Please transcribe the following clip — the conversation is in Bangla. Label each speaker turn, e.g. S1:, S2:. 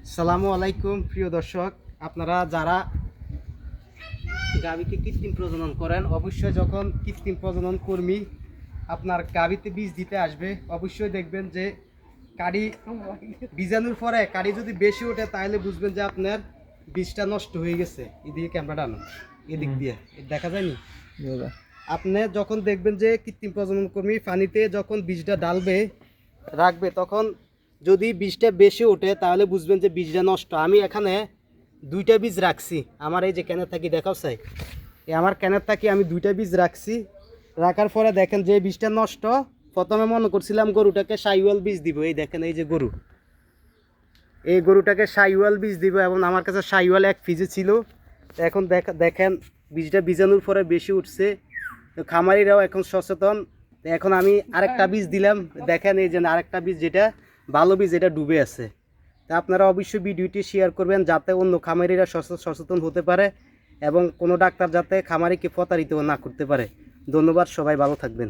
S1: আসসালামু আলাইকুম প্রিয় দর্শক, আপনারা যারা গাভীকে কৃত্রিম প্রজনন করেন, অবশ্যই যখন কৃত্রিম প্রজনন কর্মী আপনার গাভীতে বীজ দিতে আসবে, অবশ্যই দেখবেন যে কাড়ি বীজাণুর পরে কাড়ি যদি বেশি ওঠে তাহলে বুঝবেন যে আপনার বীজটা নষ্ট হয়ে গেছে। এদিকে ক্যামেরাটা আনো, এদিক দিয়ে দেখা যায়নি। আপনি যখন দেখবেন যে কৃত্রিম প্রজনন কর্মী পানিতে যখন বীজটা ডালবে রাখবে, তখন যদি বীজটা বেশি ওঠে তাহলে বুঝবেন যে বীজটা নষ্ট। আমি এখানে দুইটা বীজ রাখছি, আমার এই যে ক্যানের থাকি দেখাও চাই, আমার ক্যানের থাকি আমি দুইটা বীজ রাখছি। রাখার পরে দেখেন যে বীজটা নষ্ট। প্রথমে মনে করছিলাম গরুটাকে সাইওয়াল বীজ দিব, এই দেখেন এই যে গরু, এই গরুটাকে সাইওয়াল বীজ দিব এবং আমার কাছে সাইওয়াল এক পিসে ছিল। এখন দেখেন বীজটা বীজাণুর পরে বেশি উঠছে, তো খামারিরাও এখন সচেতন। এখন আমি আরেকটা বীজ দিলাম, দেখেন এই যে আরেকটা বীজ যেটা ভালো বীজ, এটা ডুবে আছে। তা আপনারা অবশ্যই ভিডিওটি শেয়ার করবেন যাতে অন্য খামারিরা সচেতন হতে পারে এবং কোনো ডাক্তার যাতে খামারিকে প্রতারিত না করতে পারে। ধন্যবাদ, সবাই ভালো থাকবেন।